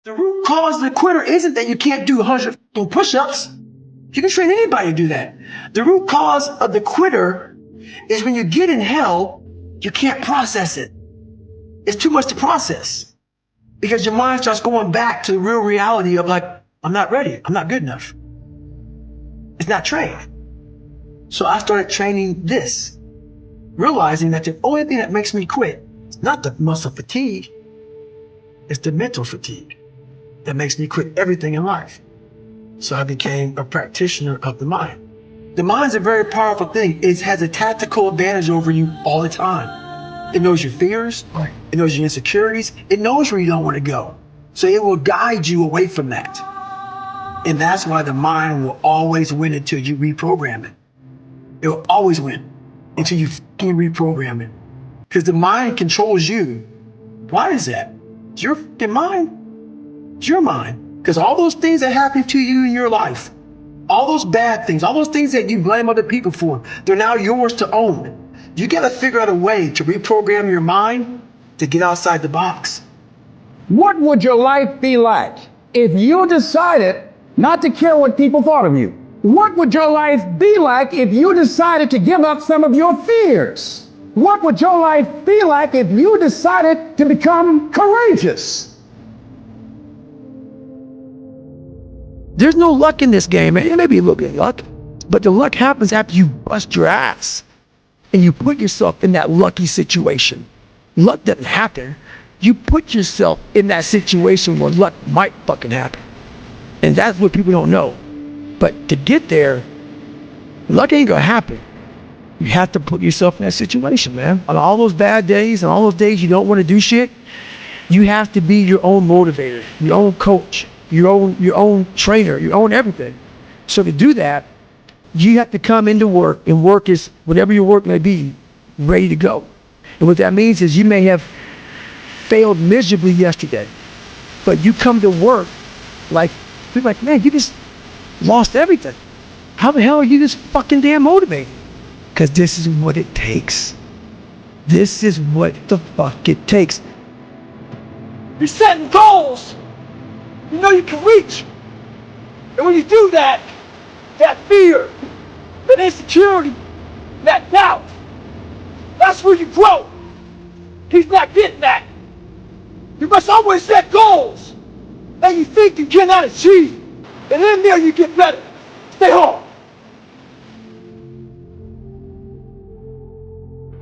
The root cause of the quitter isn't that you can't do 100 push-ups. You can train anybody to do that. The root cause of the quitter is when you get in hell, you can't process it. It's too much to process because your mind starts going back to the real reality of like, I'm not ready. I'm not good enough. It's not trained. So I started training this, realizing that the only thing that makes me quit is not the muscle fatigue, it's the mental fatigue that makes me quit everything in life. So I became a practitioner of the mind. The mind's a very powerful thing. It has a tactical advantage over you all the time. It knows your fears, it knows your insecurities, it knows where you don't want to go. So it will guide you away from that. And that's why the mind will always win until you reprogram it. It will always win until you fucking reprogram it. Because the mind controls you. Why is that? It's your fucking mind. It's your mind. Because all those things that happen to you in your life, all those bad things, all those things that you blame other people for, they're now yours to own. You gotta figure out a way to reprogram your mind to get outside the box. What would your life be like if you decided not to care what people thought of you? What would your life be like if you decided to give up some of your fears? What would your life be like if you decided to become courageous? There's no luck in this game, man. It may be a little bit of luck, but the luck happens after you bust your ass and you put yourself in that lucky situation. Luck doesn't happen. You put yourself in that situation where luck might fucking happen. And that's what people don't know. But to get there, luck ain't gonna happen. You have to put yourself in that situation, man. On all those bad days and all those days you don't want to do shit, you have to be your own motivator, your own coach, your own trainer, your own everything. So to do that, you have to come into work, and work is whatever your work may be, ready to go. And what that means is you may have failed miserably yesterday, but you come to work like, man, you just lost everything. How the hell are you this fucking damn motivated? Because this is what it takes. This is what the fuck it takes. You're setting goals you know you can reach. And when you do that, that fear, that insecurity, that doubt, that's where you grow. He's not getting that. You must always set goals that you think you cannot achieve. And in there you get better. Stay home.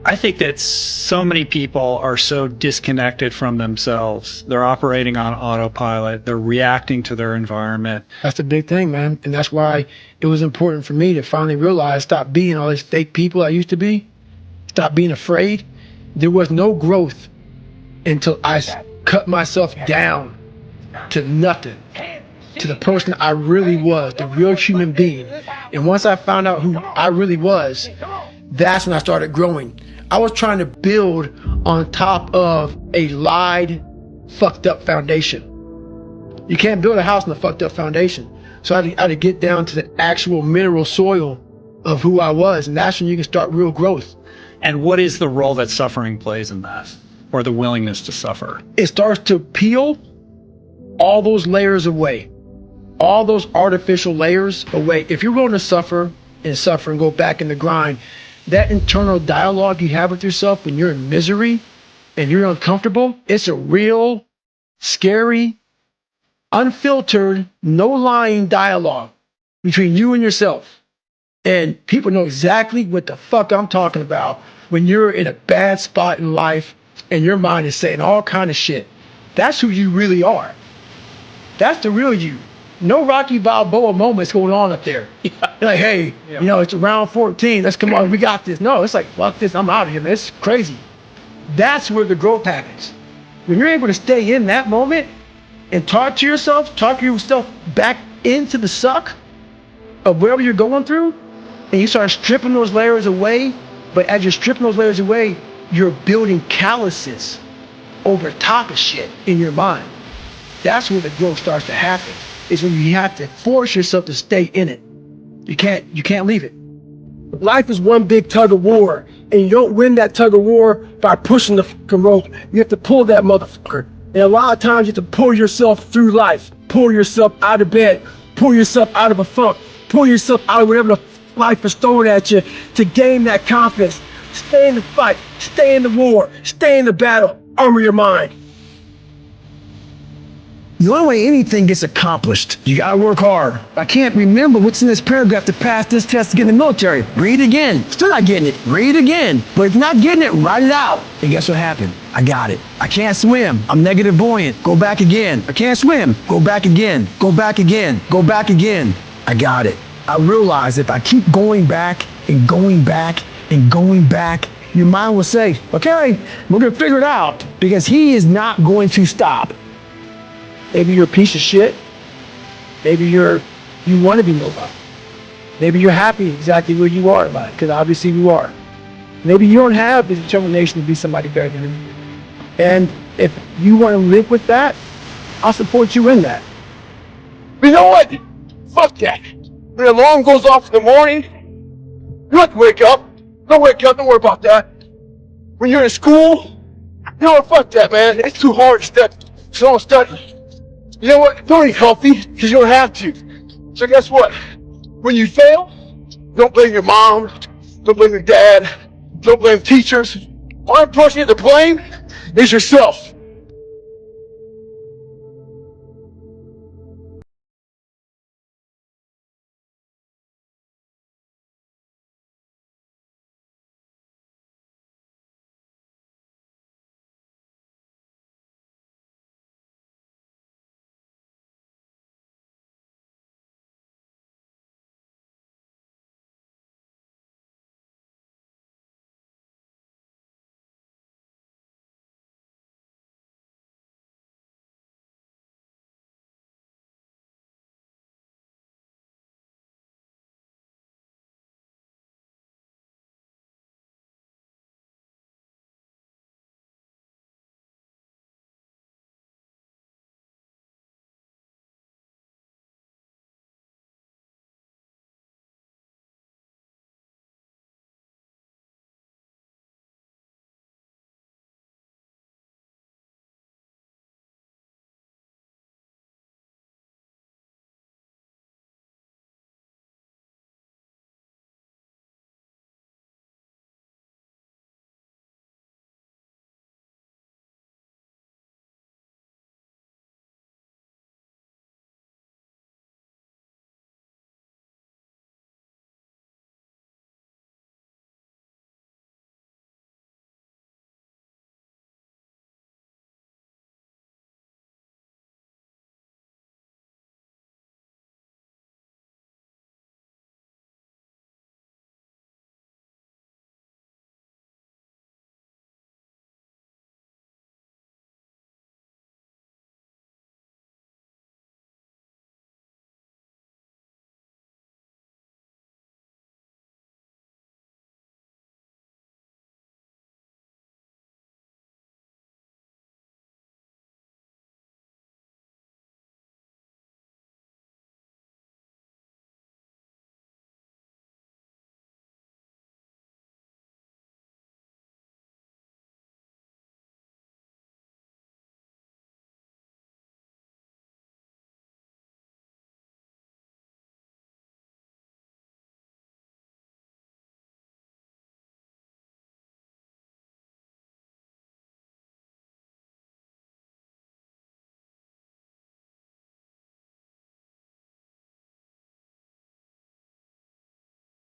I think that so many people are so disconnected from themselves. They're operating on autopilot. They're reacting to their environment. That's the big thing, man. And that's why it was important for me to finally realize, stop being all these fake people I used to be. Stop being afraid. There was no growth until I cut myself down to nothing, to the person I really was, the real human being. And once I found out who I really was, that's when I started growing. I was trying to build on top of a lied, fucked up foundation. You can't build a house on a fucked up foundation. So I had to get down to the actual mineral soil of who I was, and that's when you can start real growth. And what is the role that suffering plays in that, or the willingness to suffer? It starts to peel all those layers away, all those artificial layers away. If you're willing to suffer and go back in the grind, that internal dialogue you have with yourself when you're in misery and you're uncomfortable, it's a real, scary, unfiltered, no lying dialogue between you and yourself. And people know exactly what the fuck I'm talking about when you're in a bad spot in life and your mind is saying all kind of shit. That's who you really are. That's the real you. No Rocky Balboa moments going on up there. You're like, hey, you know, it's around 14. Let's come on, we got this. No, it's like, fuck this, I'm out of here, man. It's crazy. That's where the growth happens. When you're able to stay in that moment and talk yourself back into the suck of wherever you're going through, and you start stripping those layers away, but as you're stripping those layers away, you're building calluses over top of shit in your mind. That's where the growth starts to happen. Is when you have to force yourself to stay in it. You can't leave it. Life is one big tug of war, and you don't win that tug of war by pushing the fucking rope. You have to pull that motherfucker. And a lot of times you have to pull yourself through life, pull yourself out of bed, pull yourself out of a funk, pull yourself out of whatever the life is throwing at you to gain that confidence. Stay in the fight, stay in the war, stay in the battle, armor your mind. The only way anything gets accomplished, you gotta work hard. I can't remember what's in this paragraph to pass this test to get in the military. Read it again. Still not getting it. Read it again. But if you're not getting it, write it out. And guess what happened? I got it. I can't swim. I'm negative buoyant. Go back again. I can't swim. Go back again. Go back again. Go back again. I got it. I realize if I keep going back and going back and going back, your mind will say, okay, we're gonna figure it out, because he is not going to stop. Maybe you're a piece of shit. Maybe you want to be nobody. Maybe you're happy exactly where you are in life, because obviously you are. Maybe you don't have the determination to be somebody better than you. And if you want to live with that, I'll support you in that. But you know what? Fuck that. When the alarm goes off in the morning, you don't have to wake up. Don't wake up, don't worry about that. When you're in school, you know what? Fuck that, man. It's too hard to study. So don't study. You know what? Don't eat healthy, because you don't have to. So guess what? When you fail, don't blame your mom, don't blame your dad, don't blame teachers. Only person you have to blame is yourself.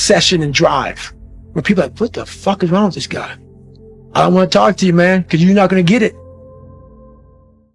Session and drive. Where people are like, what the fuck is wrong with this guy? I don't want to talk to you, man, because you're not going to get it.